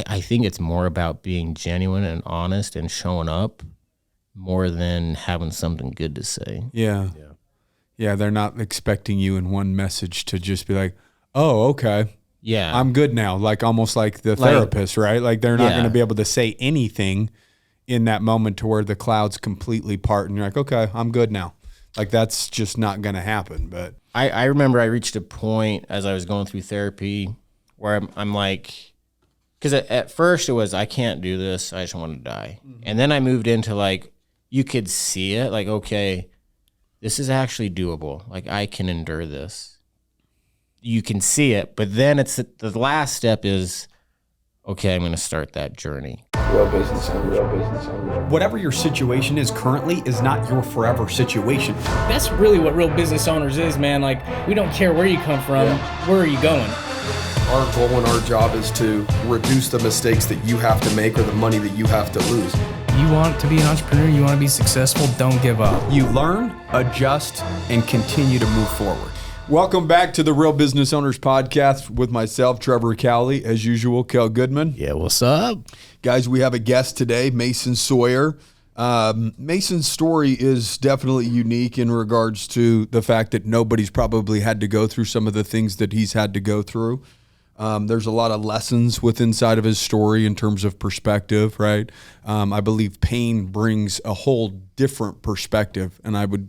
I think it's more about being genuine and honest and showing up more than having something good to say. Yeah. They're not expecting you in one message to just be like, oh, okay. Yeah. I'm good now. Like almost like the therapist, right? Like they're not going to be able to say anything in that moment to where the clouds completely part and you're like, okay, I'm good now. Like that's just not going to happen. But I remember I reached a point as I was going through therapy where I'm like, because at first it was, I can't do this. I just want to die. Mm-hmm. And then I moved into like, you could see it like, okay, this is actually doable. Like I can endure this. You can see it, but then it's the last step is, okay, I'm going to start that journey. Real business owner. Whatever your situation is currently is not your forever situation. That's really what real business owners is, man. Like, we don't care where you come from, where are you going? Our goal and our job is to reduce the mistakes that you have to make or the money that you have to lose. You want to be an entrepreneur, you want to be successful, don't give up. You learn, adjust, and continue to move forward. welcome back to the Real Business Owners Podcast with myself, Trevor, Cowley, as usual, Kale, Goodman. Yeah, what's up? Guys, we have a guest today, Mason Sawyer. Mason's story is definitely unique in regards to the fact that nobody's probably had to go through some of the things that he's had to go through. There's a lot of lessons inside of his story in terms of perspective, right? I believe pain brings a whole different perspective, and I would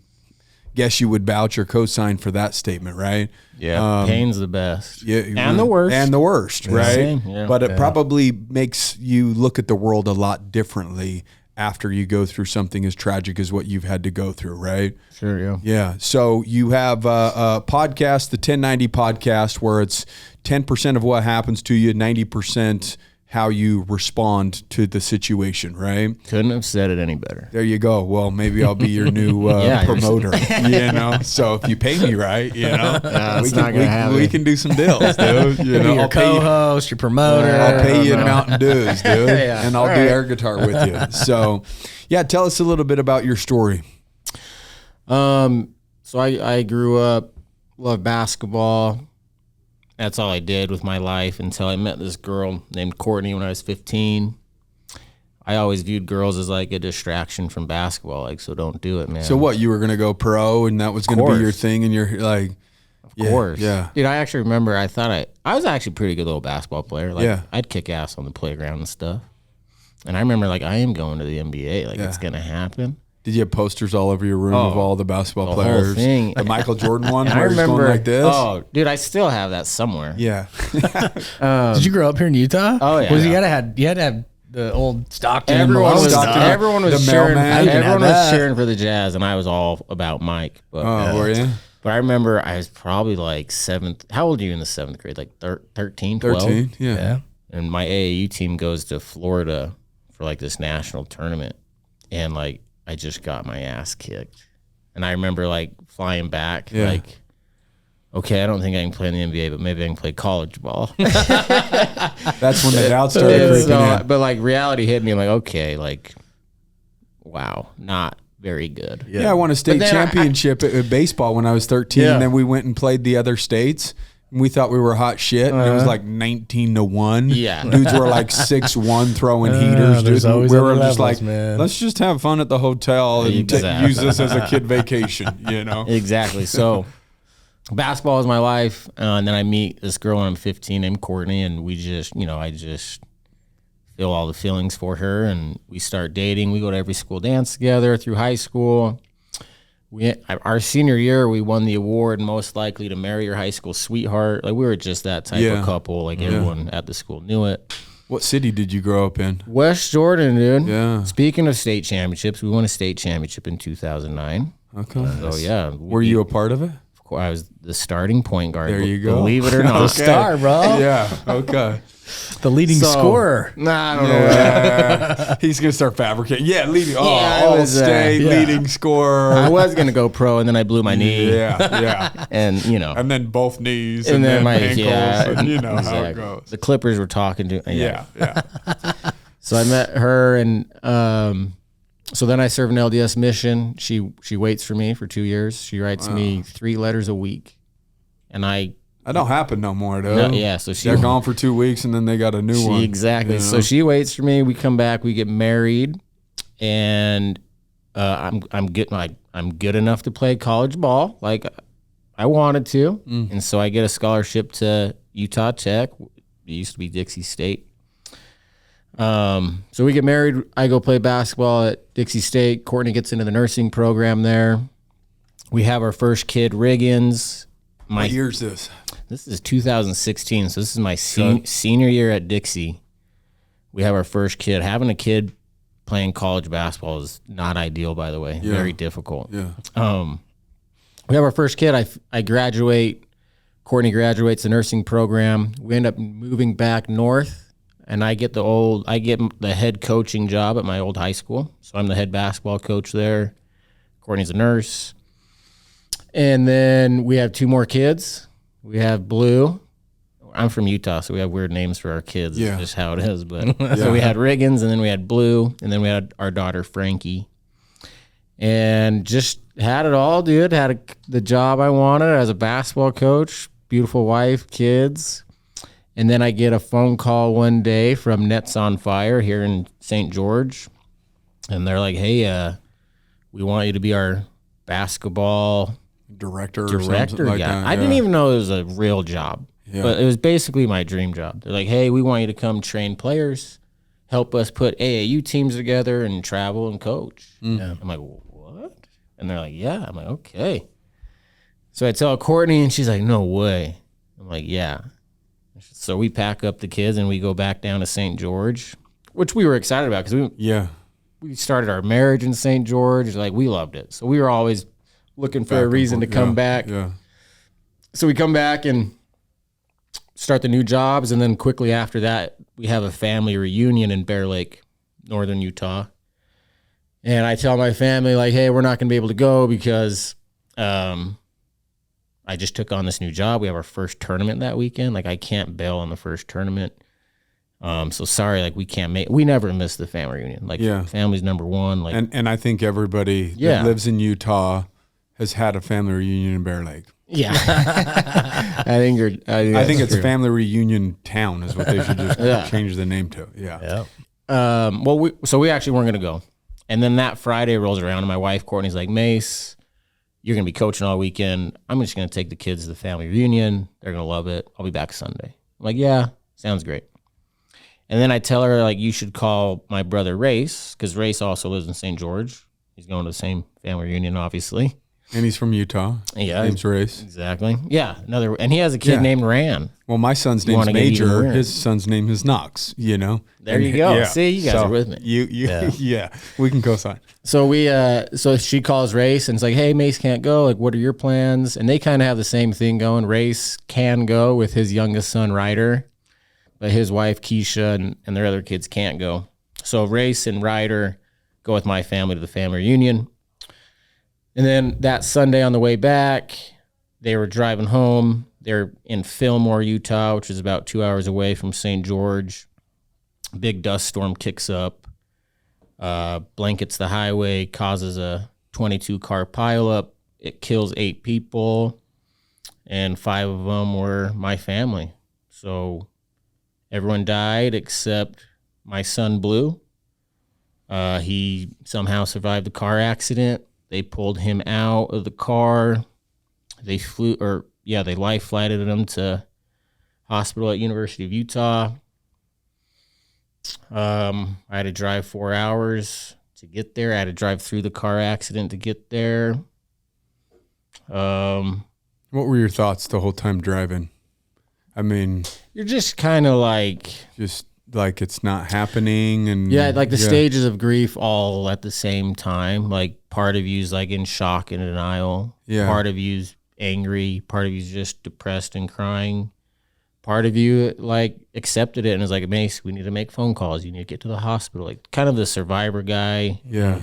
guess you would vouch or co-sign for that statement, right? Yeah, pain's the best. Yeah, and the worst. And the worst, right? Yeah. But it probably makes you look at the world a lot differently after you go through something as tragic as what you've had to go through, right? Sure, yeah. Yeah. So you have a podcast, the 1090 podcast, where it's 10% of what happens to you, 90% how you respond to the situation, right? Couldn't have said it any better. There you go. Well, maybe I'll be your new promoter, you know? So if you pay me right, you know, we can do some deals, dude. You know, your co-host, your promoter. I'll pay you in Mountain Dews, dude, and I'll do air guitar with you. So, yeah, tell us a little bit about your story. So I grew up, loved basketball. That's all I did with my life until I met this girl named Courtney when I was 15. I always viewed girls as like a distraction from basketball, like, so don't do it, man. So what, you were going to go pro and that was going to be your thing, and you're like... Of course. Yeah. Dude, I actually remember I thought I was actually a pretty good little basketball player. Like, I'd kick ass on the playground and stuff. And I remember, like, I am going to the NBA. Like, it's going to happen. Did you have posters all over your room of all the basketball players? Whole thing. The Michael Jordan one where he's going like this? Oh, dude, I still have that somewhere. Yeah. Did you grow up here in Utah? Oh, yeah. You had to have the old Stockton. Everyone was cheering. Everyone was that. cheering for the Jazz, and I was all about Mike. But, were you? But I remember I was probably like seventh. How old are you in the seventh grade? Like 13, 12? 13, yeah. And my AAU team goes to Florida for like this national tournament, and like I just got my ass kicked. And I remember like flying back, like, okay, I don't think I can play in the NBA, but maybe I can play college ball. That's when the doubt started creeping in. But like reality hit me, like, okay, like, wow, not very good. Yeah, I won a state championship at baseball when I was 13. And then we went and played the other states. And we thought we were hot shit. And it was like 19-1. Yeah. Dudes were like 6'1", throwing heaters. Dude. We were just like, man. Let's just have fun at the hotel and use this as a kid vacation, you know? Exactly. So basketball is my life. And then I meet this girl when I'm 15 named Courtney. And we just, I just feel all the feelings for her. And we start dating. We go to every school dance together through high school. Our senior year, we won the award most likely to marry your high school sweetheart. Like, we were just that type of couple. Like, everyone at the school knew it. What city did you grow up in? West Jordan, dude. Yeah. Speaking of state championships, we won a state championship in 2009. Okay. So, yeah. Were you a part of it? Of course, I was the starting point guard. There you go. Believe it or not. Star, bro. Yeah, okay. The leading scorer. Nah, I don't know. He's going to start fabricating. Yeah, leading. All-state leading scorer. I was going to go pro, and then I blew my knee. Yeah. And, And then both knees, and then my ankles, and you know how it goes. The Clippers were talking to Yeah. So I met her, and so then I serve an LDS mission. She waits for me for 2 years. She writes me 3 letters a week, and I That don't happen no more, though. No, yeah, so they're gone for 2 weeks and then they got a new one. Exactly. You know? So she waits for me. We come back. We get married, and I'm good enough to play college ball, like I wanted to, and so I get a scholarship to Utah Tech. It used to be Dixie State. So we get married. I go play basketball at Dixie State. Courtney gets into the nursing program there. We have our first kid, Riggins. What year is this? This is 2016, so this is my senior year at Dixie. We have our first kid. Having a kid playing college basketball is not ideal, by the way. Very difficult. Yeah. We have our first kid. I graduate. Courtney graduates the nursing program. We end up moving back north, and I get the head coaching job at my old high school. So I'm the head basketball coach there. Courtney's a nurse. And then we have 2 more kids. We have Blue. I'm from Utah, so we have weird names for our kids. Yeah. It's just how it is. But so we had Riggins, and then we had Blue, and then we had our daughter Frankie. And just had it all, dude. Had the job I wanted as a basketball coach, beautiful wife, kids. And then I get a phone call one day from Nets on Fire here in St. George. And they're like, hey, we want you to be our basketball director or director something like guy. that. I didn't even know it was a real job, but it was basically my dream job. They're like, hey, we want you to come train players, help us put AAU teams together and travel and coach. I'm like, what? And they're like, yeah. I'm like, okay. So I tell Courtney, and she's like, no way. I'm like, yeah. So we pack up the kids and we go back down to St. George, which we were excited about because we started our marriage in St. George. Like, we loved it. So we were always looking for a reason to come back. Yeah. So we come back and start the new jobs, and then quickly after that, we have a family reunion in Bear Lake, northern Utah. And I tell my family, like, hey, we're not going to be able to go because I just took on this new job. We have our first tournament that weekend. Like, I can't bail on the first tournament. So sorry, like, we never miss the family reunion. Like, family's number one. Like, and I think everybody that lives in Utah has had a family reunion in Bear Lake. Yeah. I think it's true. Family Reunion Town is what they should just change the name to. Yeah. So we actually weren't going to go. And then that Friday rolls around, and my wife, Courtney's like, Mace, you're going to be coaching all weekend. I'm just going to take the kids to the family reunion. They're going to love it. I'll be back Sunday. I'm like, yeah, sounds great. And then I tell her, like, you should call my brother Race, because Race also lives in St. George. He's going to the same family reunion, obviously. And he's from Utah. Yeah. His name's Race. Exactly. Yeah. And he has a kid named Ran. Well, my son's name's Major. His son's name is Knox, you know. There you go. See, you guys are with me. Yeah, we can co-sign. So so she calls Race and it's like, hey, Mace can't go. Like, what are your plans? And they kind of have the same thing going. Race can go with his youngest son, Ryder, but his wife, Keisha, and their other kids can't go. So Race and Ryder go with my family to the family reunion. And then that Sunday on the way back, they were driving home. They're in Fillmore, Utah, which is about 2 hours away from St. George. Big dust storm kicks up, blankets the highway, causes a 22-car pileup. It kills 8 people, and 5 of them were my family. So everyone died except my son, Blue. He somehow survived the car accident. They pulled him out of the car. They life flighted him to hospital at University of Utah. I had to drive 4 hours to get there. I had to drive through the car accident to get there. What were your thoughts the whole time driving? I mean, you're just kind of like... Just like it's not happening, and the stages of grief all at the same time. Like, part of you's like in shock and denial. Yeah. Part of you's angry. Part of you's just depressed and crying. Part of you like accepted it and is like, Mace, we need to make phone calls. You need to get to the hospital. Like, kind of the survivor guy. Yeah.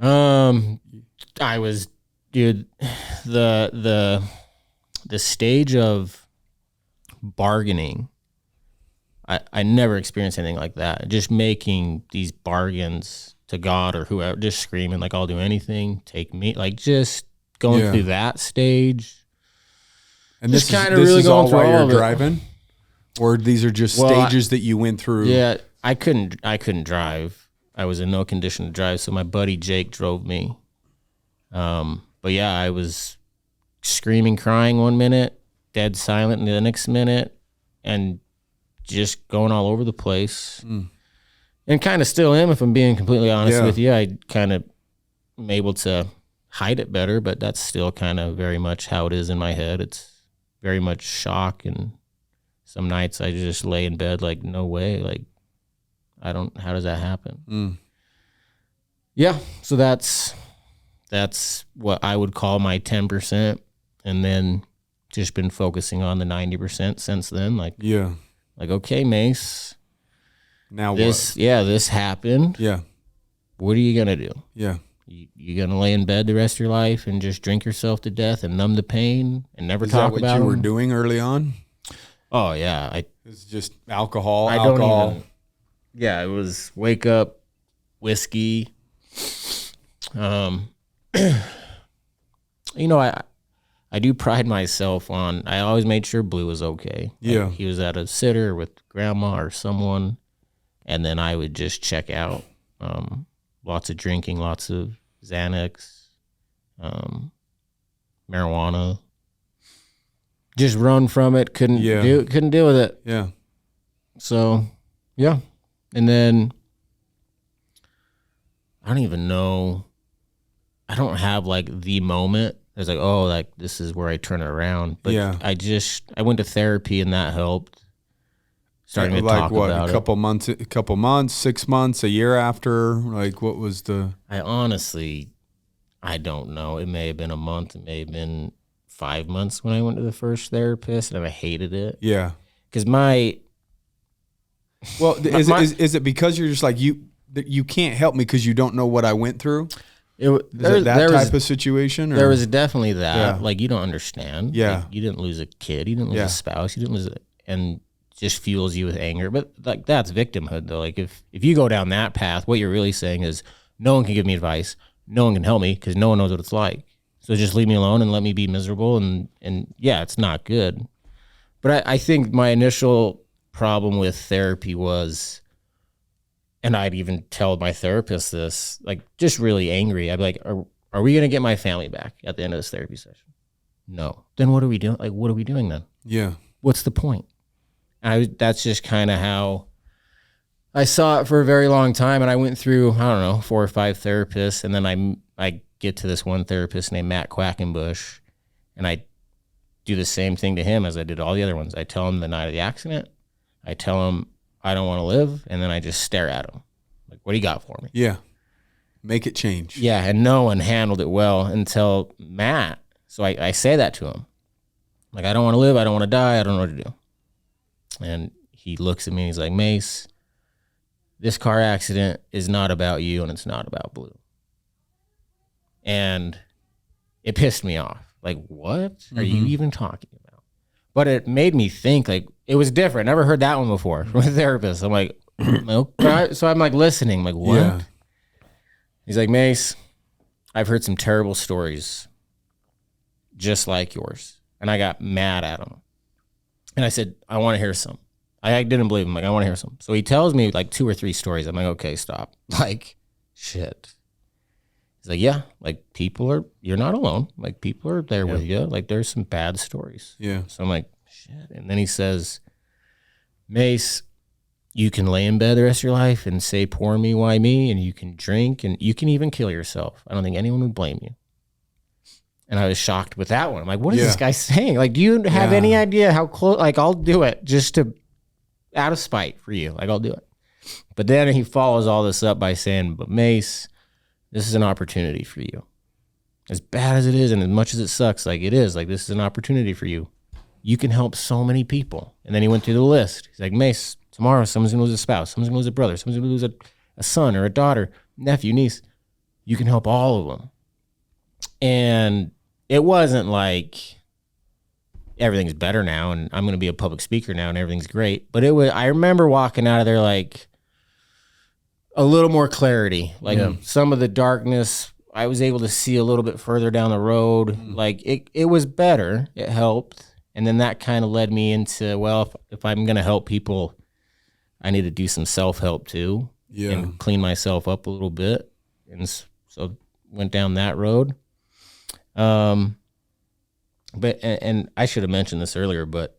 I was, dude, the stage of bargaining. I never experienced anything like that. Just making these bargains to God or whoever, just screaming like, I'll do anything, take me, like just going through that stage. And Just this is, kinda this really is all going through while all you're of it. driving? Or these are just Well, stages that you went through? Yeah, I couldn't drive. I was in no condition to drive, so my buddy Jake drove me. But yeah, I was screaming, crying one minute, dead silent the next minute, and just going all over the place. And kind of still am, if I'm being completely honest with you. I kind of am able to hide it better, but that's still kind of very much how it is in my head. It's very much shock, and some nights I just lay in bed like, no way, like, how does that happen? Yeah, so that's what I would call my 10%, and then just been focusing on the 90% since then. Like, okay, Mace, Now this what? this happened. Yeah. What are you gonna do? Yeah. You gonna lay in bed the rest of your life and just drink yourself to death and numb the pain and never Is talk that what about you were them? doing early on? Oh yeah, It's just alcohol, I alcohol. don't even. Yeah, it was wake up, whiskey. You know, I do pride myself on. I always made sure Blue was okay. Yeah. Like, he was at a sitter with grandma or someone, and then I would just check out. Lots of drinking, lots of Xanax, marijuana. Just run from it. Couldn't deal with it. Yeah. So, yeah. And then I don't even know. I don't have like the moment. It's like, oh, like this is where I turn it around. But Yeah. I went to therapy and that helped. Starting to like talk what, about a couple months, 6 months, a year after? Like, what was the? I honestly, I don't know. It may have been a month. It may have been 5 months when I went to the first therapist, and I hated it. Yeah. Because Well, is it because you're just like you can't help me because you don't know what I went through? Is it that type of situation? Or? There was definitely that. Yeah. Like, you don't understand. Yeah. Like, you didn't lose a kid. You didn't lose a spouse. You didn't lose it. And just fuels you with anger. But like, that's victimhood though. Like, if you go down that path, what you're really saying is no one can give me advice. No one can help me because no one knows what it's like. So just leave me alone and let me be miserable. And yeah, it's not good. But I think my initial problem with therapy was, and I'd even tell my therapist this, like, just really angry. I'd be like, are we going to get my family back at the end of this therapy session? No. Then what are we doing? Like, what are we doing then? Yeah. What's the point? That's just kind of how I saw it for a very long time. And I went through, I don't know, 4 or 5 therapists. And then I get to this one therapist named Matt Quackenbush, and I do the same thing to him as I did all the other ones. I tell him the night of the accident. I tell him I don't want to live, and then I just stare at him. Like, what do you got for me? Yeah. Make it change. Yeah, and no one handled it well until Matt. So I say that to him. Like, I don't want to live. I don't want to die. I don't know what to do. And he looks at me and he's like, Mace, this car accident is not about you, and it's not about Blue. And it pissed me off. Like, what are you even talking about? But it made me think, like, it was different. Never heard that one before from a therapist. I'm like, okay. So I'm like listening. I'm like, what? Yeah. He's like, Mace, I've heard some terrible stories just like yours. And I got mad at him. And I said, I want to hear some. I didn't believe him. Like, I want to hear some. So he tells me like 2 or 3 stories. I'm like, okay, stop. Like, shit. He's like, yeah, like, you're not alone. Like, people are there with you. Like, there's some bad stories. Yeah. So I'm like, shit. And then he says, Mace, you can lay in bed the rest of your life and say, poor me, why me? And you can drink and you can even kill yourself. I don't think anyone would blame you. And I was shocked with that one. I'm like, what is this guy saying? Like, do you have any idea how close? Like, I'll do it just out of spite for you. Like, I'll do it. But then he follows all this up by saying, but Mace, this is an opportunity for you. As bad as it is and as much as it sucks, like it is, like, this is an opportunity for you. You can help so many people. And then he went through the list. He's like, Mace, tomorrow someone's going to lose a spouse. Someone's going to lose a brother. Someone's going to lose a son or a daughter, nephew, niece. You can help all of them. And it wasn't like everything's better now and I'm going to be a public speaker now and everything's great. But I remember walking out of there like a little more clarity. Like some of the darkness, I was able to see a little bit further down the road. Like it was better. It helped. And then that kind of led me into, well, if I'm going to help people, I need to do some self-help too. Yeah. And clean myself up a little bit. And so went down that road. But I should have mentioned this earlier, but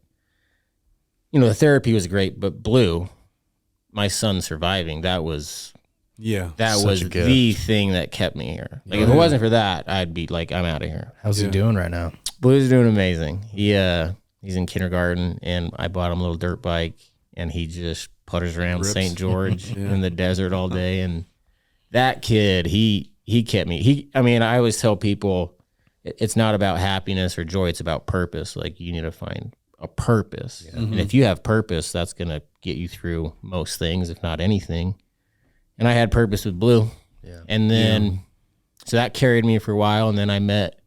the therapy was great, but Blue, my son surviving, that was the thing that kept me here. Like if it wasn't for that, I'd be like, I'm out of here. How's he doing right now? Blue's doing amazing. He's in kindergarten, and I bought him a little dirt bike, and he just putters around St. George in the desert all day. And that kid, he kept me. I always tell people, it's not about happiness or joy. It's about purpose. Like you need to find a purpose. Yeah. And if you have purpose, that's going to get you through most things, if not anything. And I had purpose with Blue. Yeah. And then, so that carried me for a while. And then I met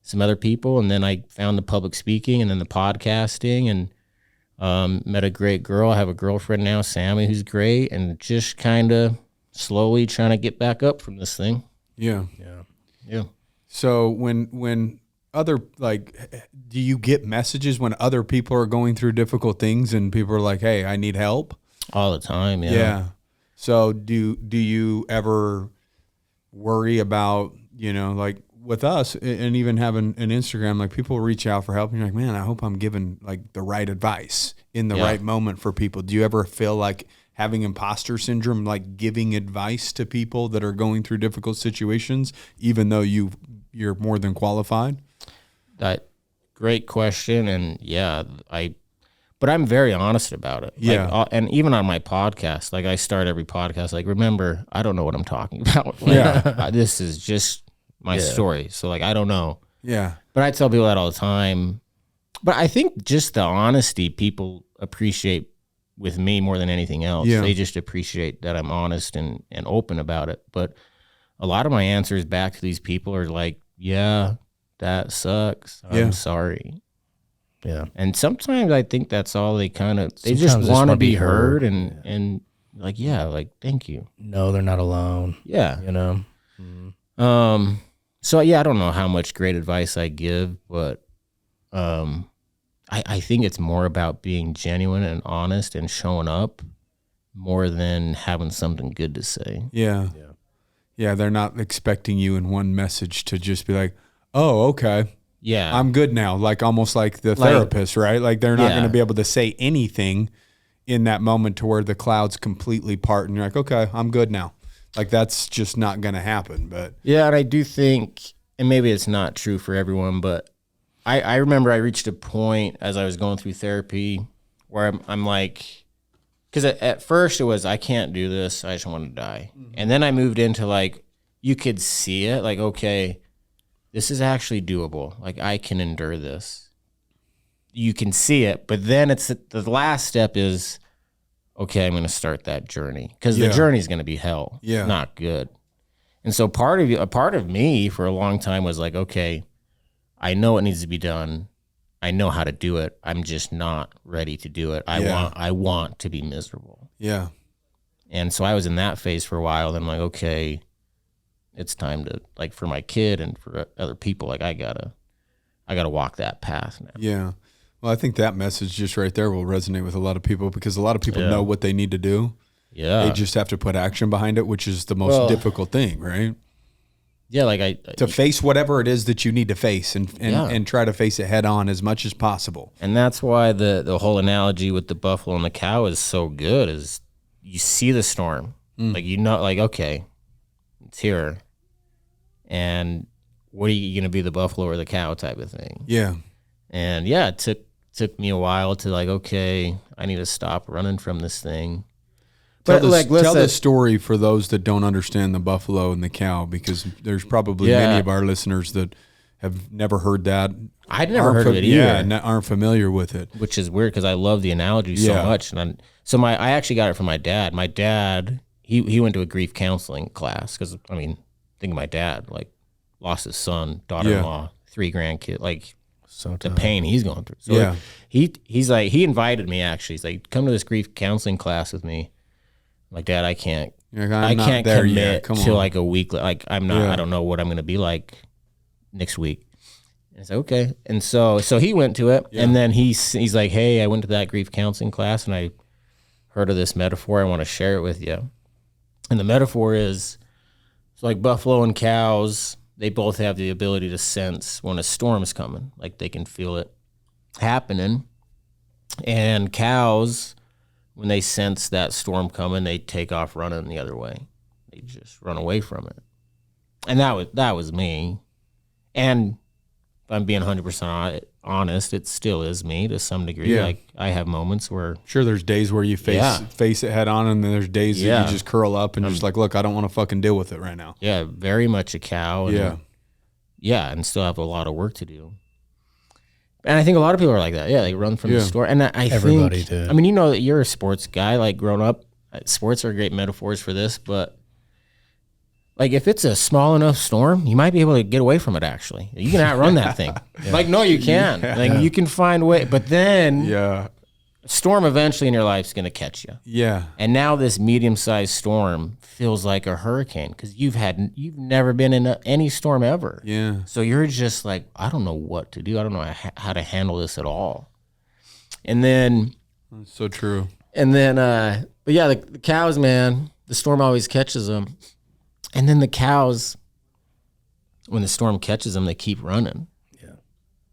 some other people, and then I found the public speaking and then the podcasting, and met a great girl. I have a girlfriend now, Sammy, who's great, and just kind of slowly trying to get back up from this thing. Yeah. Yeah. So when other, do you get messages when other people are going through difficult things and people are like, hey, I need help? All the time, yeah. Yeah. So do you ever worry about, like with us and even having an Instagram, like people reach out for help and you're like, man, I hope I'm giving like the right advice in the right moment for people. Do you ever feel like having imposter syndrome, like giving advice to people that are going through difficult situations, even though you're more than qualified? That great question. And but I'm very honest about it. Yeah. And even on my podcast, like I start every podcast, like, remember, I don't know what I'm talking about. Like, this is just my story. So like, I don't know. Yeah. But I tell people that all the time. But I think just the honesty people appreciate with me more than anything else. Yeah. They just appreciate that I'm honest and open about it. But a lot of my answers back to these people are like, yeah, that sucks. I'm sorry. Yeah. And sometimes I think that's all they just want to be heard and like, like, thank you. No, they're not alone. Yeah. So I don't know how much great advice I give, but I think it's more about being genuine and honest and showing up more than having something good to say. Yeah. Yeah, they're not expecting you in one message to just be like, oh, okay. Yeah. I'm good now. Like almost like the therapist, right? Like they're not going to be able to say anything in that moment to where the clouds completely part and you're like, okay, I'm good now. Like that's just not going to happen. But yeah, and I do think, and maybe it's not true for everyone, but I remember I reached a point as I was going through therapy where I'm like, because at first it was, I can't do this. I just want to die. Mm-hmm. And then I moved into like, you could see it like, okay, this is actually doable. Like I can endure this. You can see it, but then it's the last step is, okay, I'm going to start that journey because the journey is going to be hell. Yeah. Not good. And so a part of me for a long time was like, okay, I know it needs to be done. I know how to do it. I'm just not ready to do it. I want to be miserable. Yeah. And so I was in that phase for a while. Then I'm like, okay, it's time to, like, for my kid and for other people, like I gotta walk that path now. Yeah. Well, I think that message just right there will resonate with a lot of people because a lot of people know what they need to do. Yeah. They just have to put action behind it, which is the most difficult thing, right? Yeah, like to face whatever it is that you need to face and try to face it head on as much as possible. And that's why the whole analogy with the buffalo and the cow is so good is you see the storm. Like, like, okay, it's here. And what are you going to be, the buffalo or the cow type of thing? Yeah. And it took me a while to like, okay, I need to stop running from this thing. Tell the story for those that don't understand the buffalo and the cow, because there's probably many of our listeners that have never heard that. I'd never heard of it either. Yeah, and aren't familiar with it. Which is weird because I love the analogy so much. And I actually got it from my dad. My dad, he went to a grief counseling class because, I mean, think of my dad, like lost his son, daughter-in-law, 3 grandkids, like the pain he's going through. So he's like, he invited me actually. He's like, come to this grief counseling class with me. Like, Dad, I can't commit to like a week. Like I'm not, I don't know what I'm going to be like next week. And it's like, okay. And so he went to it, and then he's like, hey, I went to that grief counseling class, and I heard of this metaphor. I want to share it with you. And the metaphor is, so like buffalo and cows, they both have the ability to sense when a storm's coming. Like they can feel it happening. And cows, when they sense that storm coming, they take off running the other way. They just run away from it. And that was me. And if I'm being 100% honest, it still is me to some degree. Yeah. Like I have moments where Sure, there's days where you face it head on, and then there's days that you just curl up and just like, look, I don't want to fucking deal with it right now. yeah, very much a cow. And Yeah. and still have a lot of work to do. And I think a lot of people are like that. Yeah, they run from the store. And I Everybody think, did. I mean, you know that you're a sports guy. Like growing up, sports are great metaphors for this. But like if it's a small enough storm, you might be able to get away from it. Actually, you can outrun that thing. Like no, you can. Like you can find a way. But then a storm eventually in your life is going to catch you. Yeah. And now this medium-sized storm feels like a hurricane because you've never been in any storm ever. Yeah. So you're just like, I don't know what to do. I don't know how to handle this at all. And then, That's so true. but yeah, the cows, man, the storm always catches them. And then the cows, when the storm catches them, they keep running. Yeah.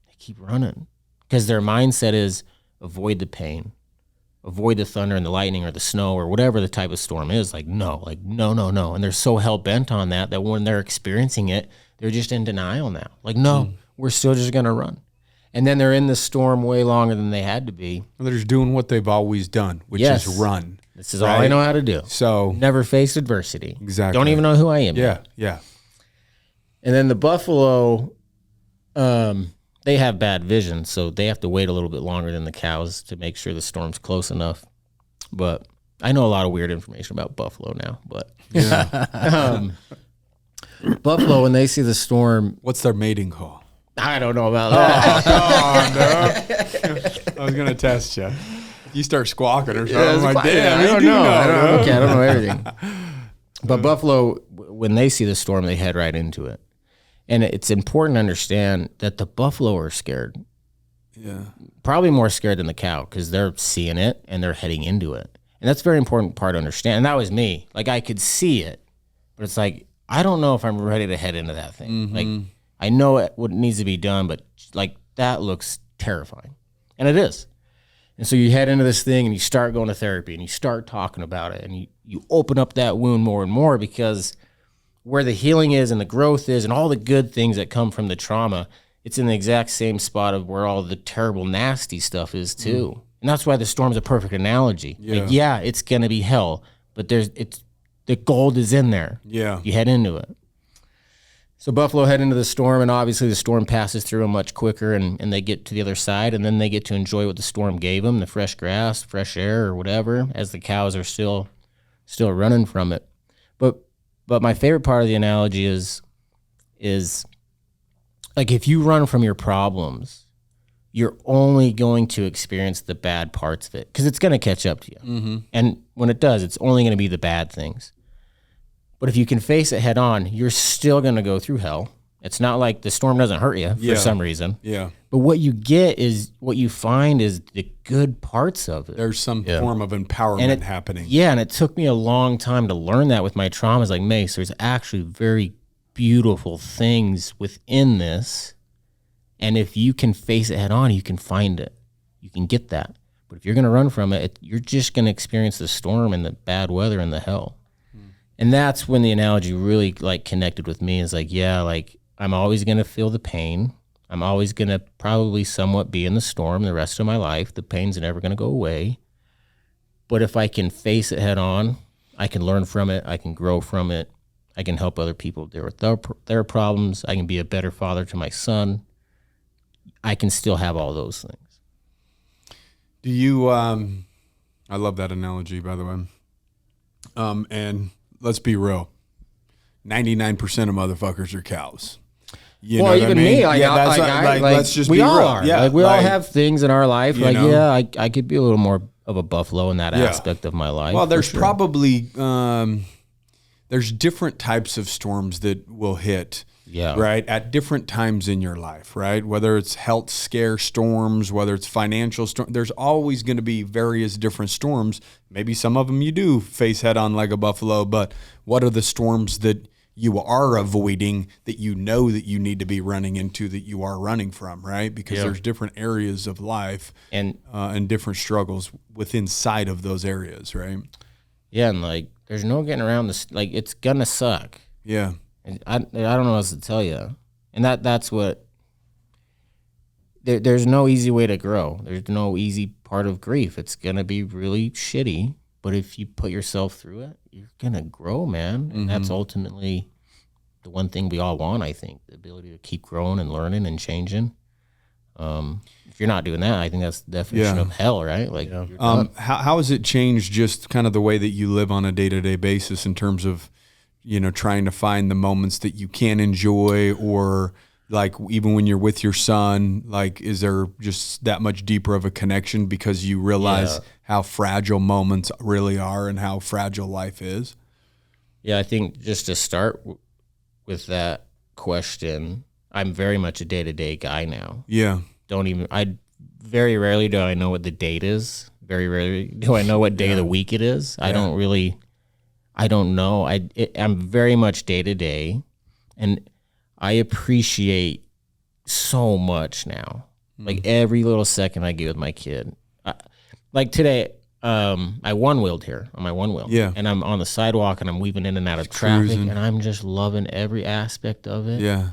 They keep running because their mindset is avoid the pain, avoid the thunder and the lightning or the snow or whatever the type of storm is. Like, no. And they're so hell-bent on that when they're experiencing it, they're just in denial now. Like, no, we're still just going to run. And then they're in the storm way longer than they had to be. They're just doing what they've always done, which Yes. is run. This is all I know how to do. So Never faced adversity. Exactly. Don't even know who I am yeah, yet. And then the buffalo, they have bad vision, so they have to wait a little bit longer than the cows to make sure the storm's close enough. But I know a lot of weird information about buffalo now. But buffalo, when they see the storm, what's their mating call? I don't know about that. I was gonna test you. You start squawking or something. I'm like, damn, I don't know. I don't know everything. But buffalo, when they see the storm, they head right into it. And it's important to understand that the buffalo are scared. Yeah. Probably more scared than the cow because they're seeing it and they're heading into it. And that's a very important part to understand. And that was me. Like I could see it, but it's like, I don't know if I'm ready to head into that thing. Mm-hmm. Like I know what needs to be done, but like that looks terrifying. And it is. And so you head into this thing and you start going to therapy and you start talking about it and you open up that wound more and more because where the healing is and the growth is and all the good things that come from the trauma, it's in the exact same spot of where all the terrible, nasty stuff is too. And that's why the storm's a perfect analogy. Yeah. Like, yeah, it's going to be hell, but the gold is in there. Yeah. You head into it. So buffalo head into the storm, and obviously the storm passes through them much quicker, and they get to the other side, and then they get to enjoy what the storm gave them, the fresh grass, fresh air, or whatever, as the cows are still running from it. But my favorite part of the analogy is like if you run from your problems, you're only going to experience the bad parts of it because it's going to catch up to you. Mm-hmm. And when it does, it's only going to be the bad things. But if you can face it head on, you're still going to go through hell. It's not like the storm doesn't hurt you for some reason. Yeah. But what you find is the good parts of it. There's some form of empowerment happening. Yeah, and it took me a long time to learn that with my traumas. Like, Mace, there's actually very beautiful things within this. And if you can face it head on, you can find it. You can get that. But if you're going to run from it, you're just going to experience the storm and the bad weather and the hell. And that's when the analogy really like connected with me is like, yeah, like I'm always going to feel the pain. I'm always going to probably somewhat be in the storm the rest of my life. The pain's never going to go away. But if I can face it head on, I can learn from it. I can grow from it. I can help other people deal with their problems. I can be a better father to my son. I can still have all those things. Do you, I love that analogy, by the way. And let's be real. 99% of motherfuckers are cows. You know well, what even I mean? me, like, that's like, let's just we be all real. are. Yeah, like we all have things in our life. Like, know? yeah, I could be a little more of a buffalo in that aspect of my life. Well, there's for sure. probably there's different types of storms that will hit. Yeah. Right. At different times in your life, right? Whether it's health scare storms, whether it's financial storm, there's always going to be various different storms. Maybe some of them you do face head on like a buffalo, but what are the storms that you are avoiding that you know that you need to be running into, that you are running from, right? Because there's different areas of life and different struggles within inside of those areas, right? Yeah, and like there's no getting around this. Like it's gonna suck. Yeah. And I don't know what else to tell you. And that's what. There's no easy way to grow. There's no easy part of grief. It's gonna be really shitty, but if you put yourself through it, you're gonna grow, man. And that's ultimately the one thing we all want, I think, the ability to keep growing and learning and changing. If you're not doing that, I think that's the definition of hell, right? Like, how has it changed just kind of the way that you live on a day-to-day basis in terms of, trying to find the moments that you can enjoy, or like even when you're with your son, like, is there just that much deeper of a connection because you realize how fragile moments really are and how fragile life is? Yeah, I think just to start with that question, I'm very much a day-to-day guy now. Yeah. Very rarely do I know what the date is. Very rarely do I know what day of the week it is. I don't know. I'm very much day-to-day, and I appreciate so much now. Like every little second I get with my kid. Like today, I one-wheeled here on my one-wheel. Yeah. And I'm on the sidewalk and I'm weaving in and out of traffic, and I'm just loving every aspect of it. Yeah.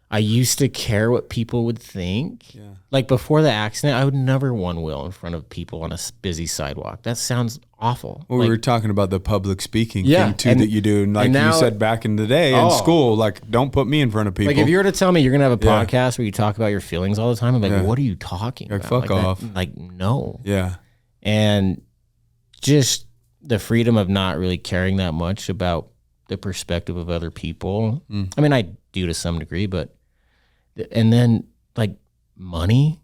I used to care what people would think. Yeah. Like before the accident, I would never one-wheel in front of people on a busy sidewalk. That sounds awful. Well, we were talking about the public speaking thing too, that you do. And like now, you said back in the day in school, like, don't put me in front of people. Like if you were to tell me you're going to have a podcast where you talk about your feelings all the time, I'm like, what are you talking about? Fuck off. No. Yeah. And just the freedom of not really caring that much about the perspective of other people. I mean, I do to some degree, and then like money,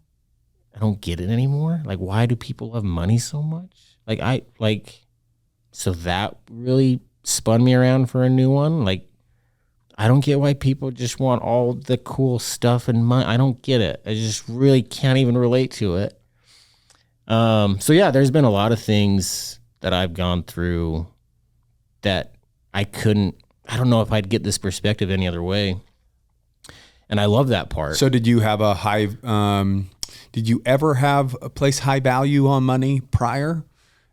I don't get it anymore. Like, why do people love money so much? So that really spun me around for a new one. Like, I don't get why people just want all the cool stuff and money. I don't get it. I just really can't even relate to it. So yeah, there's been a lot of things that I've gone through that I don't know if I'd get this perspective any other way. And I love that part. So did you have did you ever have a place high value on money prior?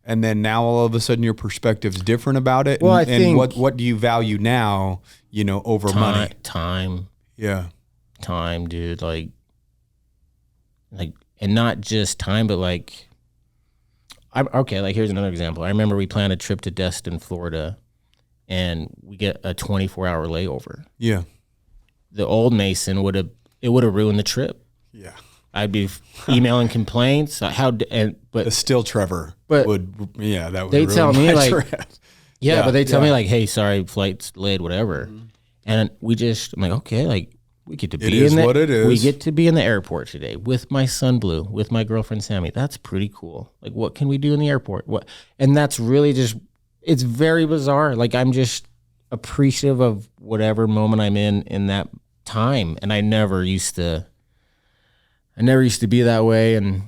And then now all of a sudden your perspective's different about it? Well, and what do you value now, over money? Time. Yeah. Time, dude. Like, and not just time, but like, here's another example. I remember we planned a trip to Destin, Florida, and we get a 24-hour layover. Yeah. The old Mason would have ruined the trip. Yeah. I'd be emailing complaints. But still Trevor that would they ruin tell me my like, trip. but they tell me like, hey, sorry, flight's delayed, whatever. And I'm like, okay, like we get to be what it is. We get to be in the airport today with my son Blue, with my girlfriend Sammy. That's pretty cool. Like, what can we do in the airport? And that's really just, it's very bizarre. Like, I'm just appreciative of whatever moment I'm in that time. And I never used to be that way.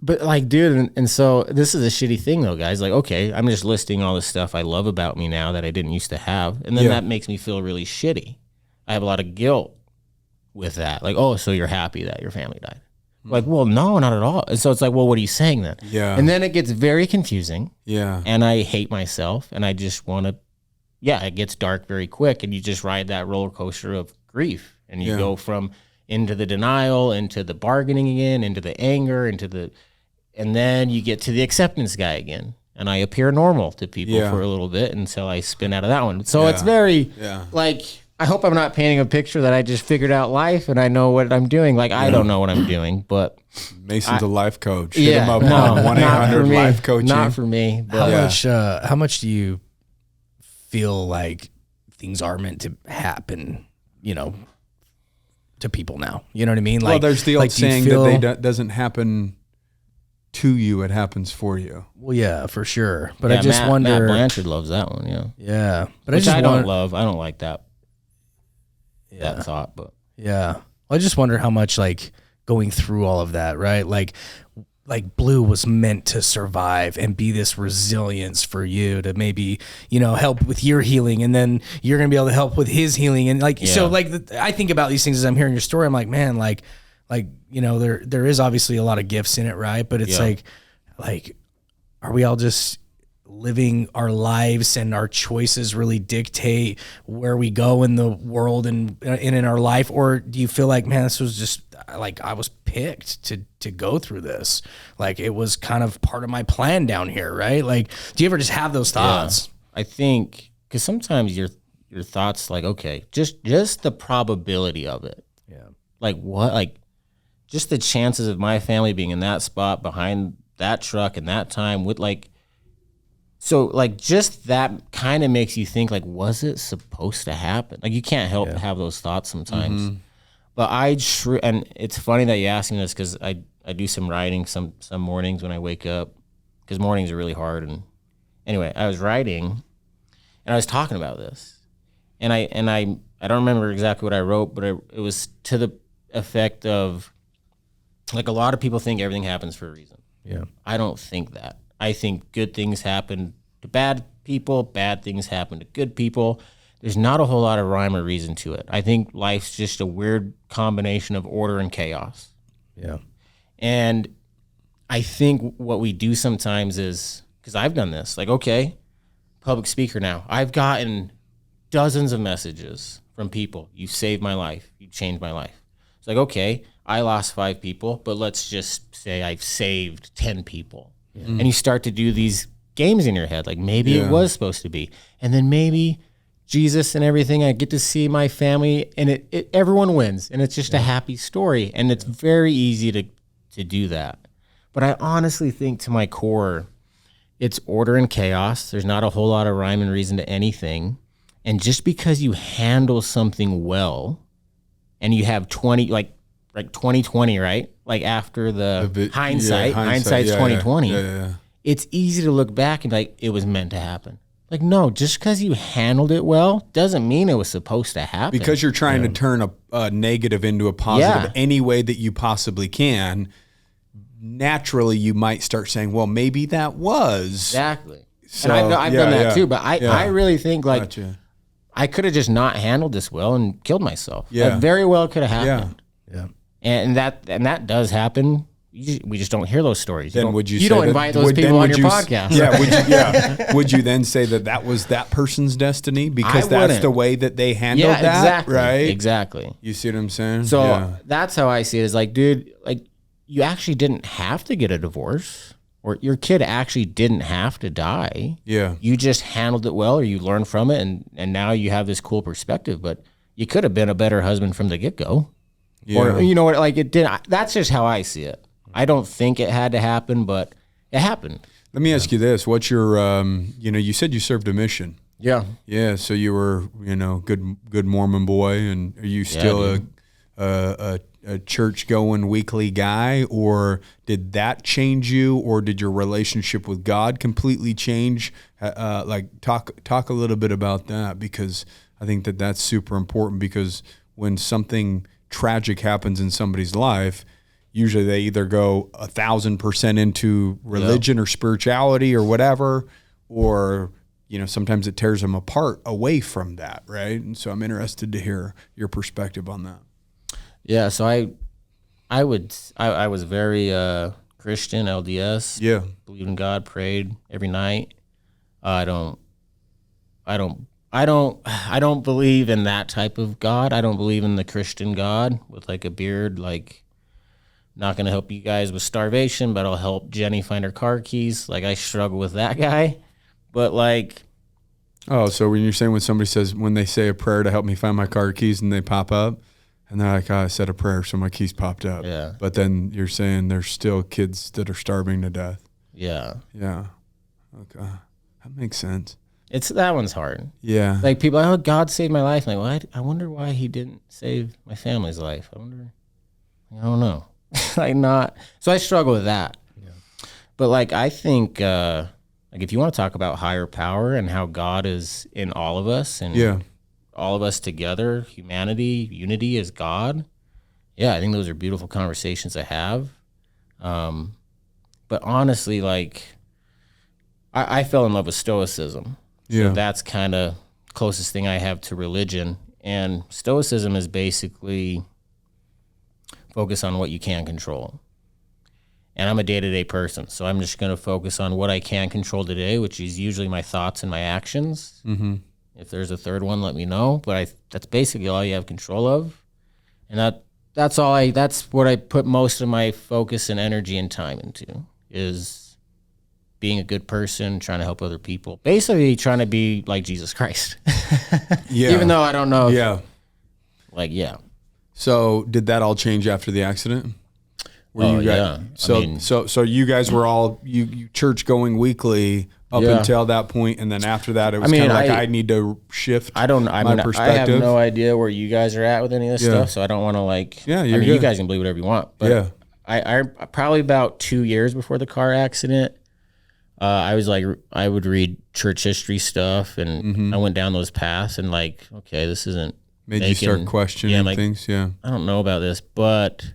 But like, dude, and so this is a shitty thing though, guys. Like, okay, I'm just listing all the stuff I love about me now that I didn't used to have. And then that makes me feel really shitty. I have a lot of guilt with that. Like, oh, so you're happy that your family died. Like, well, no, not at all. And so it's like, well, what are you saying then? Yeah. And then it gets very confusing. Yeah. And I hate myself, and I just want to, it gets dark very quick, and you just ride that roller coaster of grief, and you go from into the denial, into the bargaining again, into the anger, and then you get to the acceptance guy again. And I appear normal to people for a little bit until I spin out of that one. So it's very, like, I hope I'm not painting a picture that I just figured out life and I know what I'm doing. Like, I don't know what I'm doing, but Mason's a life coach. Hit him up on 1-800-LIFE coaching. Not for me. But how much do you feel like things are meant to happen, to people now? You know what I mean? Like, well, there's the old like, saying that doesn't happen to you, it happens for you. Well, yeah, for sure. But I just wonder. Matt Blanchard loves that one, Yeah. But Which I don't love. I don't like that. that thought. But yeah. Well, I just wonder how much like going through all of that, right? Like Blue was meant to survive and be this resilience for you to maybe, help with your healing, and then you're going to be able to help with his healing. And so I think about these things as I'm hearing your story. I'm like, man, there is obviously a lot of gifts in it, right? But it's like, are we all just living our lives and our choices really dictate where we go in the world and in our life? Or do you feel like, man, this was just like, I was picked to go through this. Like it was kind of part of my plan down here, right? Like, do you ever just have those thoughts? Yeah. I think, cause sometimes your thoughts like, okay, just the probability of it. Yeah. Like what, like just the chances of my family being in that spot behind that truck in that time with like, so like just that kind of makes you think like, was it supposed to happen? Like you can't help but have those thoughts sometimes. Mm-hmm. But and it's funny that you asked me this because I do some writing some mornings when I wake up because mornings are really hard. And anyway, I was writing and I was talking about this, and I don't remember exactly what I wrote, but it was to the effect of like a lot of people think everything happens for a reason. Yeah, I don't think that. I think good things happen to bad people, bad things happen to good people. There's not a whole lot of rhyme or reason to it. I think life's just a weird combination of order and chaos. Yeah. And I think what we do sometimes is, because I've done this, like, okay, public speaker now. I've gotten dozens of messages from people. You saved my life. You changed my life. It's like, okay, I lost 5 people, but let's just say I've saved 10 people. Yeah. And you start to do these games in your head, like maybe it was supposed to be. And then maybe Jesus and everything, I get to see my family, and it everyone wins, and it's just a happy story, and it's very easy to do that. But I honestly think to my core, it's order and chaos. There's not a whole lot of rhyme and reason to anything. And just because you handle something well, and you have 2020, right? Like after the hindsight's 2020. Yeah. It's easy to look back and be like, it was meant to happen. Like, no, just because you handled it well doesn't mean it was supposed to happen. Because you're trying to turn a negative into a positive any way that you possibly can. Naturally, you might start saying, well, maybe that was. Exactly. So, and I've done that too, but I really think like Gotcha. I could have just not handled this well and killed myself. Yeah. That very well could have happened. Yeah. And that does happen. We just don't hear those stories. Then you don't invite those people on your podcast. Yeah. Would you then say that was that person's destiny because that's the way that they handled that? Exactly. Right. Exactly. You see what I'm saying? So that's how I see it. Is like, dude, like you actually didn't have to get a divorce, or your kid actually didn't have to die. Yeah. You just handled it well, or you learned from it, and now you have this cool perspective. But you could have been a better husband from the get go. Yeah. Or you know what? Like it did. That's just how I see it. I don't think it had to happen, but it happened. Let me ask you this: what's your, you said you served a mission. Yeah. Yeah. So you were, good Mormon boy, and are you still a church going weekly guy, or did that change you, or did your relationship with God completely change? Talk a little bit about that, because I think that's super important, because when something tragic happens in somebody's life, usually they either go 1,000% into religion or spirituality or whatever, or, sometimes it tears them apart away from that. Right. And so I'm interested to hear your perspective on that. Yeah. So I was very Christian, LDS. Yeah. Believed in God, prayed every night. I don't believe in that type of God. I don't believe in the Christian God with like a beard, like not going to help you guys with starvation, but I'll help Jenny find her car keys. Like I struggle with that guy, but like. Oh, so when you're saying when they say a prayer to help me find my car keys and they pop up and they're like, I said a prayer, so my keys popped up. Yeah. But then you're saying there's still kids that are starving to death. Yeah. Yeah. Okay. That makes sense. That one's hard. Yeah. Like people, oh, God saved my life. I'm like, well, I wonder why he didn't save my family's life. I don't know. So I struggle with that. Yeah. But like, I think, like if you want to talk about higher power and how God is in all of us and all of us together, humanity, unity as God. Yeah, I think those are beautiful conversations to have. But honestly, like, I fell in love with Stoicism. So that's kind of closest thing I have to religion. And Stoicism is basically focus on what you can control. And I'm a day-to-day person, so I'm just going to focus on what I can control today, which is usually my thoughts and my actions. Mm-hmm. If there's a third one, let me know. But that's basically all you have control of. And that's what I put most of my focus and energy and time into, is being a good person, trying to help other people. Basically trying to be like Jesus Christ. Yeah. Even though I don't know. Yeah. So did that all change after the accident? Yeah. So you guys were all you church going weekly up until that point, and then after that it was kind of like I need to shift. I have no idea where you guys are at with any of this stuff, so I don't want to like. Yeah, you guys can believe whatever you want. But I probably about 2 years before the car accident, I was like, I would read church history stuff, and I went down those paths, and like, okay, this isn't. Made you start questioning things. Yeah, I don't know about this, but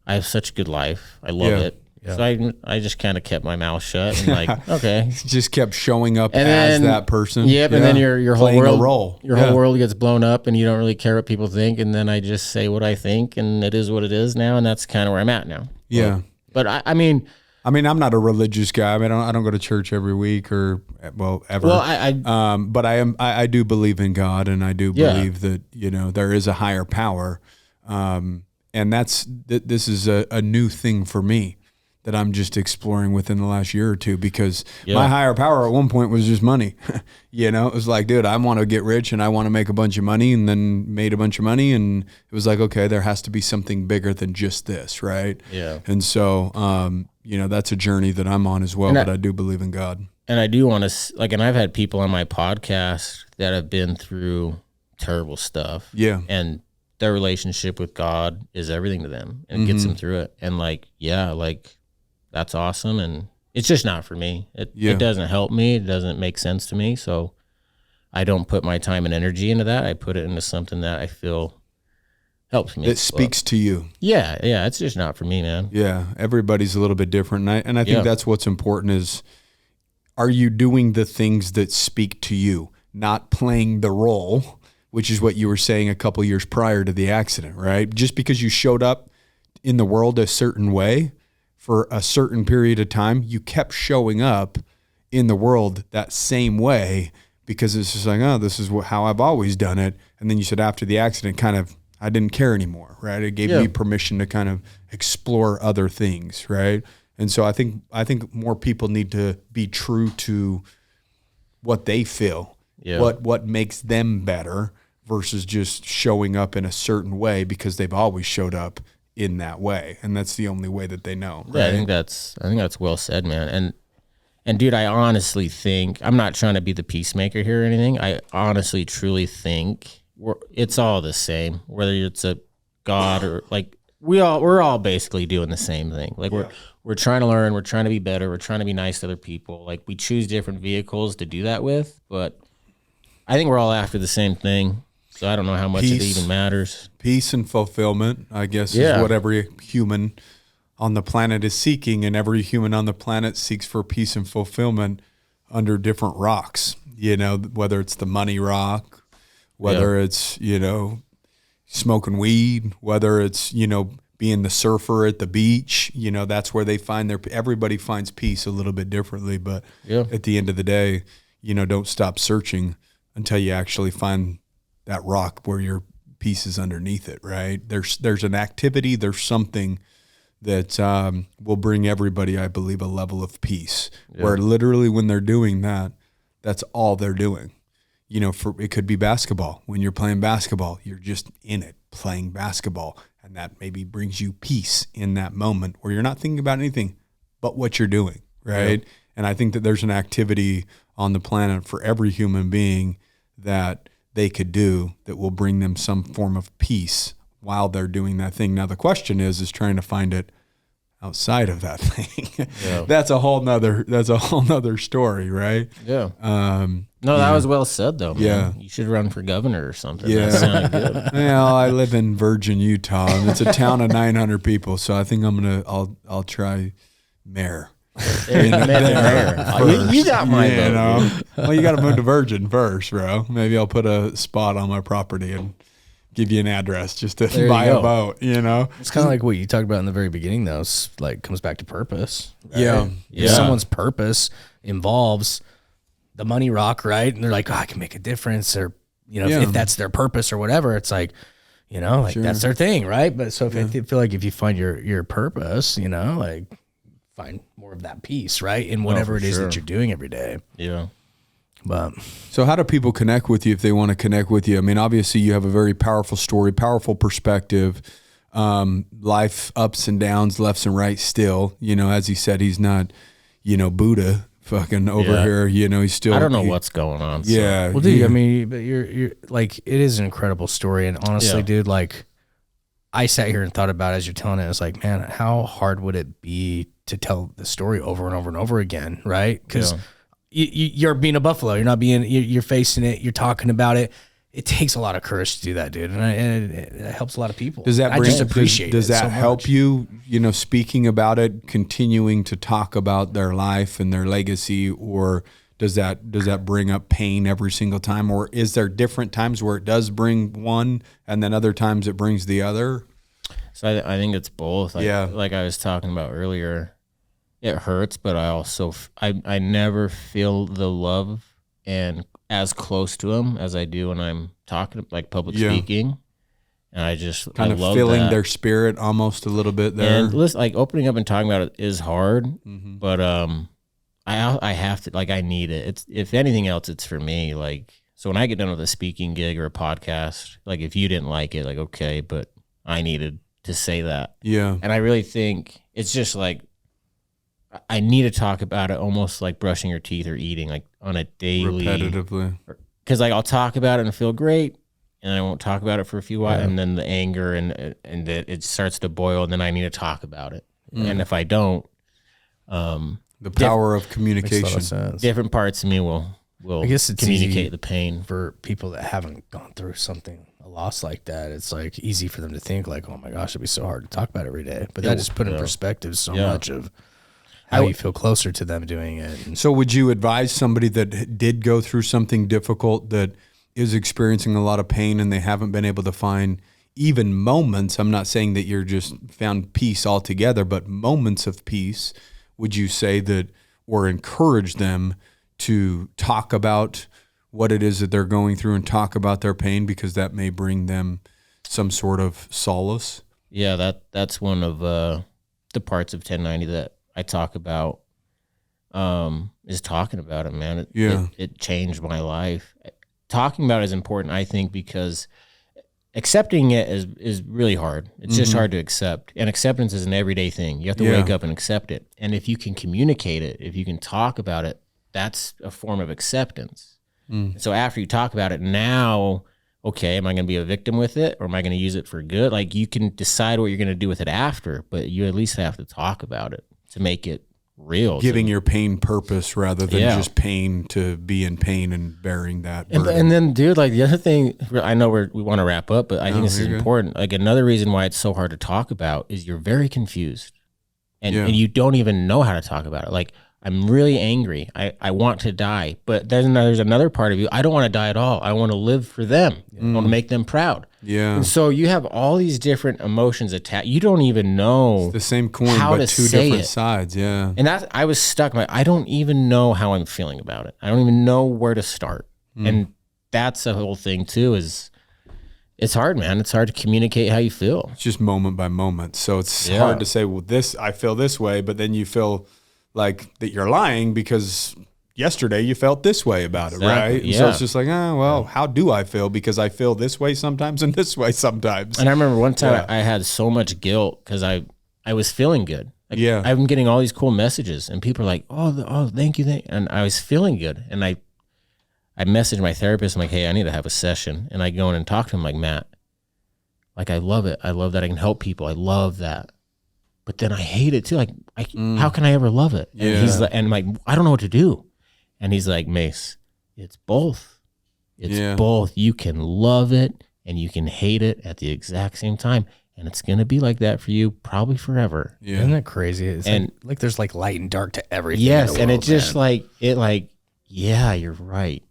I have such a good life. I love it. Yeah. So I just kind of kept my mouth shut and like, okay. Just kept showing up as that person. Yep. Yeah. And then your whole world, whole world gets blown up and you don't really care what people think. And then I just say what I think and it is what it is now. And that's kind of where I'm at now. Yeah. But I mean, I'm not a religious guy. I mean, I don't go to church every week or ever. Well, but I do believe in God, and I do believe that there is a higher power, and this is a new thing for me that I'm just exploring within the last year or two, because my higher power at one point was just money. It was like, dude, I want to get rich and I want to make a bunch of money, and then made a bunch of money, and it was like, okay, there has to be something bigger than just this, right? Yeah. And so, that's a journey that I'm on as well, but I do believe in God. And I do want to, and I've had people on my podcast that have been through terrible stuff. Yeah. And their relationship with God is everything to them, and it gets them through it. And that's awesome. And it's just not for me. It doesn't help me. It doesn't make sense to me. So I don't put my time and energy into that. I put it into something that I feel helps me. That speaks to you. Yeah. It's just not for me, man. Yeah. Everybody's a little bit different. And I think that's what's important is, are you doing the things that speak to you, not playing the role, which is what you were saying a couple years prior to the accident, right? Just because you showed up in the world a certain way for a certain period of time, you kept showing up in the world that same way, because it's just like, oh, this is how I've always done it. And then you said after the accident, kind of, I didn't care anymore, right? It gave me permission to kind of explore other things, right? And so I think more people need to be true to what they feel, what makes them better, versus just showing up in a certain way because they've always showed up in that way, and that's the only way that they know. Right? Yeah, I think that's well said, man. And dude, I honestly think, I'm not trying to be the peacemaker here or anything. I honestly, truly think it's all the same, whether it's a God or like we're all basically doing the same thing. Like we're trying to learn, we're trying to be better, we're trying to be nice to other people. Like we choose different vehicles to do that with, but I think we're all after the same thing. So I don't know how much it even matters. Peace and fulfillment, I guess, is what every human on the planet is seeking, and every human on the planet seeks for peace and fulfillment under different rocks. Whether it's the money rock, whether it's smoking weed, whether it's being the surfer at the beach. That's where they find everybody finds peace a little bit differently. But at the end of the day, don't stop searching until you actually find that rock where your peace is underneath it, right? There's an activity, there's something that will bring everybody, I believe, a level of peace, where literally when they're doing that, that's all they're doing. It could be basketball. When you're playing basketball, you're just in it, playing basketball, and that maybe brings you peace in that moment where you're not thinking about anything but what you're doing, right? Yeah. And I think that there's an activity on the planet for every human being that they could do that will bring them some form of peace while they're doing that thing. Now the question is trying to find it outside of that thing, that's a whole nother story, right? Yeah. No, that was well said though. Man. Yeah. You should run for governor or something. Yeah. That sounded good. Well, I live in Virgin, Utah, and it's a town of 900 people, so I think I'll try mayor. You got my vote. Well, you got to move to Virgin first, bro. Maybe I'll put a spot on my property and give you an address just to buy a vote. It's kind of like what you talked about in the very beginning, though. It's like comes back to purpose. Right? Yeah. If someone's purpose involves the money rock, right? And they're like, oh, I can make a difference, or if that's their purpose or whatever, it's like, that's their thing, right? But so if I feel like if you find your purpose, like find more of that peace, right, in whatever it is that you're doing every day. Yeah. But so how do people connect with you if they want to connect with you? I mean, obviously you have a very powerful story, powerful perspective, life ups and downs, lefts and rights still. As he said, he's not, Buddha fucking over here. He's still. I don't know what's going on. So. Yeah. Well, dude, I mean, but you're like, it is an incredible story. And honestly, dude, like I sat here and thought about it as you're telling it. It's like, man, how hard would it be to tell the story over and over and over again? Right. Because you're being a buffalo. You're not being, you're facing it. You're talking about it. It takes a lot of courage to do that, dude. And it helps a lot of people. Does that I just appreciate does it that so help much. you, speaking about it, continuing to talk about their life and their legacy, or does that bring up pain every single time? Or is there different times where it does bring one and then other times it brings the other? So I think it's both. Like I was talking about earlier, it hurts, but I also, I never feel the love and as close to him as I do when I'm talking, like public speaking. And I just kind of love feeling that. their spirit almost a little bit there. And listen, like opening up and talking about it is hard, but I have to, like, I need it. It's, if anything else, it's for me. Like, so when I get done with a speaking gig or a podcast, like if you didn't like it, like, okay, but I needed to say that. Yeah. And I really think it's just like, I need to talk about it almost like brushing your teeth or eating, like on a daily. Repetitively. Because like I'll talk about it and feel great, and I won't talk about it for a few while, and then the anger and it starts to boil, and then I need to talk about it. And if I don't, the power of communication. different parts of me will I guess it's communicate easy the pain. for people that haven't gone through something, a loss like that. It's like easy for them to think like, oh my gosh, it'd be so hard to talk about every day. But that just put in perspective so much of how you feel closer to them doing it. And So would you advise somebody that did go through something difficult, that is experiencing a lot of pain, and they haven't been able to find even moments, I'm not saying that you're just found peace altogether, but moments of peace, would you say that, or encourage them to talk about what it is that they're going through and talk about their pain, because that may bring them some sort of solace? Yeah, that's one of the parts of 1090 that I talk about, is talking about it, man. It changed my life. Talking about it is important, I think, because accepting it is really hard. It's just hard to accept. And acceptance is an everyday thing. You have to wake up and accept it. And if you can communicate it, if you can talk about it, that's a form of acceptance. So after you talk about it, now, okay, am I going to be a victim with it, or am I going to use it for good? Like, you can decide what you're going to do with it after, but you at least have to talk about it to make it real. Giving your pain purpose rather than just pain to be in pain and bearing that burden. And then, dude, like the other thing, I know we want to wrap up, but I think this is important. Like, another reason why it's so hard to talk about is you're very confused, and you don't even know how to talk about it. Like, I'm really angry. I want to die, but there's another part of you. I don't want to die at all. I want to live for them. I want to make them proud. Yeah. And so you have all these different emotions attached. You don't even know The same coin, how but to two say different it. sides. Yeah. And I was stuck. I don't even know how I'm feeling about it. I don't even know where to start. And that's the whole thing too. Is it's hard, man. It's hard to communicate how you feel. It's just moment by moment. So it's hard to say, well, I feel this way, but then you feel like that you're lying because yesterday you felt this way about it, right? Yeah. So it's just like, how do I feel? Because I feel this way sometimes and this way sometimes. And I remember one time I had so much guilt because I was feeling good. Like, I'm getting all these cool messages, and people are like, oh, thank you. And I was feeling good. And I messaged my therapist. I'm like, hey, I need to have a session. And I go in and talk to him like, Matt, like, I love it. I love that I can help people. I love that. but then I hate it too. Like, how can I ever love it? And he's like, and I'm like, I don't know what to do. And he's like, Mace, it's both. It's both. You can love it and you can hate it at the exact same time. And it's going to be like that for you probably forever. Yeah. Isn't that crazy? It's and like there's like light and dark to everything. Yes. And it's just like, yeah, you're right.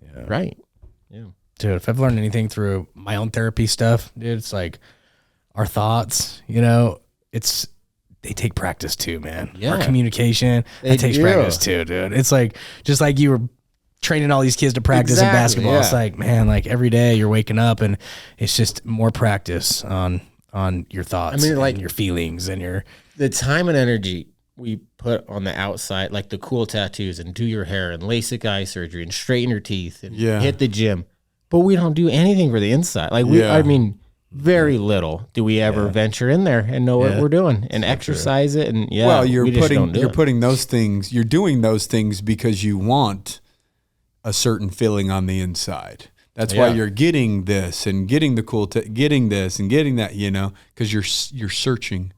Yeah. Right. Yeah. Dude, if I've learned anything through my own therapy stuff, dude, it's like our thoughts, you know, they take practice too, man. Yeah. Our communication, it takes practice too, dude. It's like, just like you were training all these kids to practice in basketball. Yeah. It's like, man, like every day you're waking up and it's just more practice on your thoughts, like your feelings and the time and energy we put on the outside, like the cool tattoos and do your hair and LASIK eye surgery and straighten your teeth and hit the gym. But we don't do anything for the inside. Like very little do we ever venture in there and know what we're doing and exercise it. And well, you're putting those things, you're doing those things because you want a certain feeling on the inside. That's why you're getting this and getting the cool, getting this and getting that, you know, because you're searching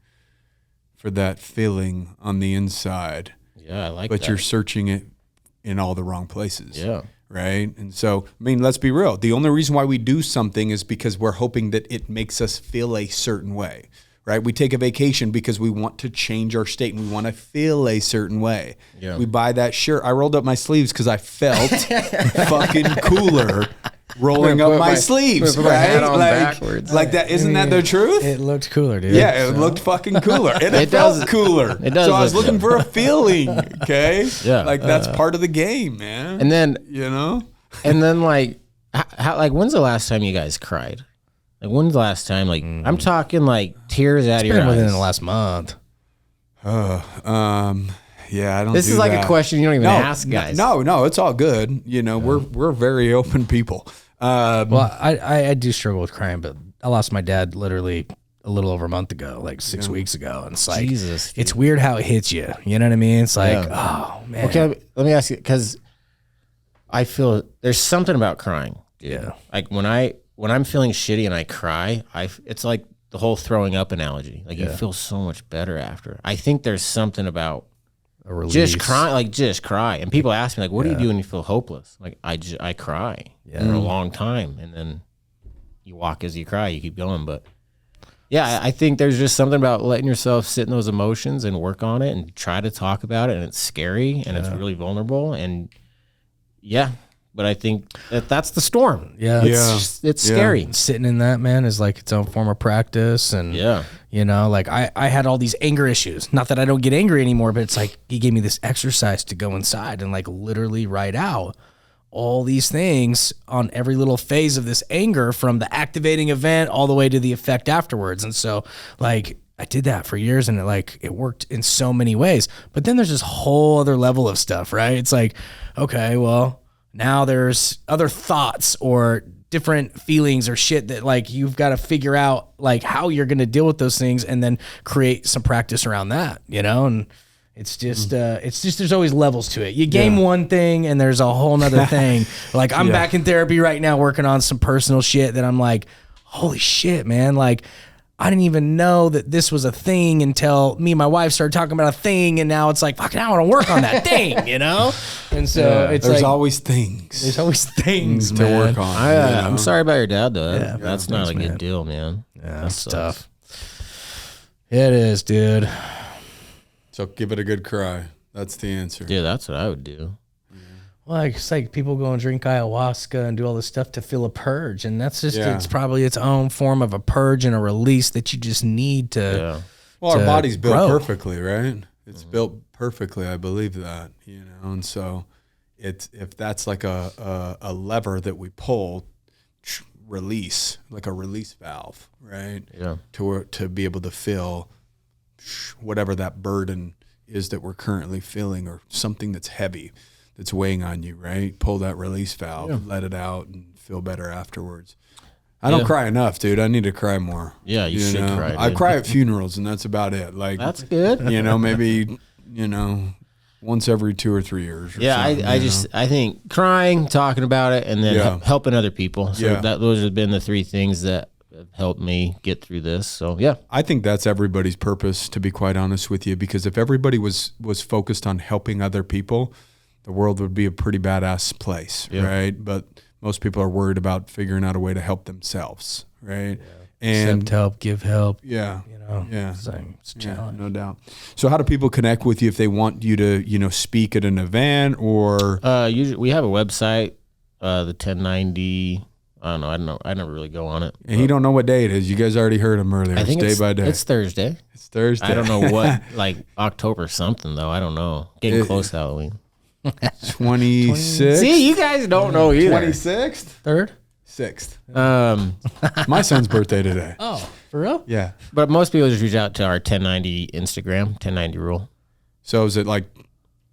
for that feeling on the inside. Yeah, I like that. But you're searching it in all the wrong places. Yeah. Right. And so, I mean, let's be real. The only reason why we do something is because we're hoping that it makes us feel a certain way, right? We take a vacation because we want to change our state and we want to feel a certain way. Yeah. We buy that shirt. I rolled up my sleeves because I felt fucking cooler rolling up my sleeves, right? Like that. Isn't that the truth? It looked cooler, dude. Yeah, it looked fucking cooler. And it felt cooler. It does. So I was looking for a feeling, okay? Yeah. Like that's part of the game, man. And then, you know? And then like, when's the last time you guys cried? Like when's the last time? Like I'm talking like tears out of your eyes. Within the last month. Yeah, I don't. This is like a question you don't even ask, guys. No, it's all good. You know, we're very open people. Well, I do struggle with crying, but I lost my dad literally a little over a month ago, like 6 weeks ago, and it's like it's weird how it hits you. You know what I mean? It's like, oh man. Okay, let me ask you because I feel there's something about crying. Dude. Yeah, like when I'm feeling shitty and I cry, it's like the whole throwing up analogy. Like you feel so much better after. I think there's something about a release. Just cry. And people ask me like, what do you do when you feel hopeless? Like I cry for a long time. And then you walk as you cry, you keep going. But yeah, I think there's just something about letting yourself sit in those emotions and work on it and try to talk about it. And it's scary and it's really vulnerable. And but I think that's the storm. Yeah. It's scary. Sitting in that, man, is like its own form of practice. And, you know, like I had all these anger issues. Not that I don't get angry anymore, but it's like he gave me this exercise to go inside and like literally write out all these things on every little phase of this anger from the activating event all the way to the effect afterwards. And so, like, I did that for years and it worked in so many ways. But then there's this whole other level of stuff, right? It's like, okay, well, now there's other thoughts or different feelings or shit that like you've got to figure out like how you're going to deal with those things and then create some practice around that, you know? And it's just there's always levels to it. You game one thing and there's a whole nother thing. Like I'm back in therapy right now working on some personal shit that I'm like, holy shit, man. Like I didn't even know that this was a thing until me and my wife started talking about a thing, and now it's like, fuck, now I want to work on that thing, you know? And so it's there's like, always things. There's always things, to man. work on. I'm sorry about your dad, though. That's not a good deal, man. Yeah, that's tough. It is, dude. So give it a good cry. That's the answer. Yeah, that's what I would do. Well, it's like people go and drink ayahuasca and do all this stuff to feel a purge. And that's just, it's probably its own form of a purge and a release that you just need to. Yeah. Well, our body's built perfectly, right? It's built perfectly. I believe that, you know? And so if that's like a lever that we pull, release, like a release valve, right? Yeah. To be able to feel whatever that burden is that we're currently feeling or something that's heavy. That's weighing on you, right? Pull that release valve, let it out, and feel better afterwards. I don't cry enough, dude. I need to cry more. Yeah, you should cry. Dude. I cry at funerals, and that's about it. Like that's good. You know, maybe once every 2 or 3 years. I think crying, talking about it, and then helping other people. So those have been the three things that have helped me get through this. So yeah, I think that's everybody's purpose, to be quite honest with you, because if everybody was focused on helping other people, the world would be a pretty badass place, right? But most people are worried about figuring out a way to help themselves, right? And Accept help, give help. yeah, You know, yeah, it's a challenge. no doubt. So how do people connect with you if they want you to, speak at an event or? usually we have a website, the 1090. I don't know. I never really go on it. And you don't know what day it is. You guys already heard him earlier. I think it's day by day. It's Thursday. It's Thursday. I don't know what, like October something though. I don't know. Getting close to Halloween. 26th. See, you guys don't know either. 26th. Third? 6th. My son's birthday today. Oh, for real? Yeah. But most people just reach out to our 1090 Instagram, 1090 rule. So is it like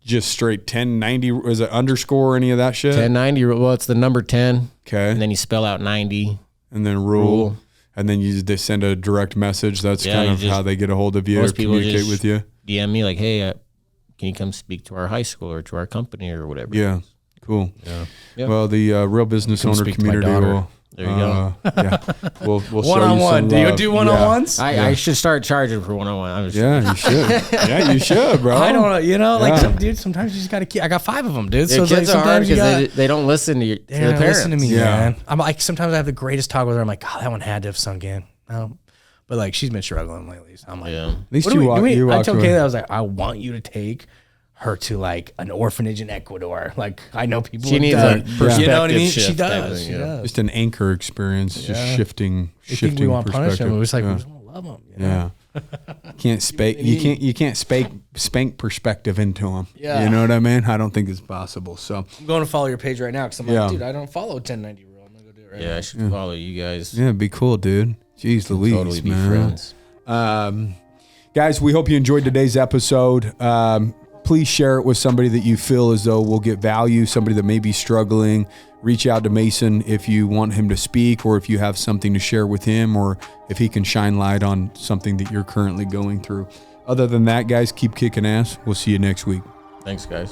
just straight 1090? Is it underscore or any of that shit? 1090 rule. Well, it's the number 10. Okay. And then you spell out 90. And then rule. And then they send a direct message. That's kind of how they get a hold of you or Most people communicate just with you. DM me like, hey, can you come speak to our high school or to our company or whatever? Yeah. Cool. Yeah. Well, the real business owner speak to my community daughter. will. There you go. Yeah. We'll show you One-on-one. some Do you love. do one-on-ones? I should start charging for one-on-one. Yeah, you should. Yeah, you should, bro. I don't know, like Yeah. dude, sometimes you just got to keep. I got 5 of them, dude. Yeah, So it's like kids are hard sometimes you got. because they don't listen to, to They the don't parents. listen to me, Yeah. man. I'm like, sometimes I have the greatest talk with her. I'm like, God, that one had to have sunk in. No. But like, she's been struggling lately. So I'm like, Yeah. At least what do you we- walk. do we- You I walked told away. Kayla, I was like, I want you to take her to like an orphanage in Ecuador. Like, I know people. She have needs done. a perspective You know what I mean? She shift type does. thing, She yeah. does. Just an anchor experience, just shifting They think we want to punish perspective. them. It was like, yeah. we just want to love them. You know? Yeah. You can't spank perspective into them. Yeah. You know what I mean? I don't think it's possible. So I'm going to follow your page right now because I'm Yeah. like, dude, I don't follow 1090 rule. I'm going to go do it right Yeah, I should follow you guys. yeah, it'd be cool, dude. Jeez Louise, Totally be man. friends. Guys, we hope you enjoyed today's episode. Please share it with somebody that you feel as though will get value, somebody that may be struggling. Reach out to Mason if you want him to speak or if you have something to share with him or if he can shine light on something that you're currently going through. Other than that, guys, keep kicking ass. We'll see you next week. Thanks, guys.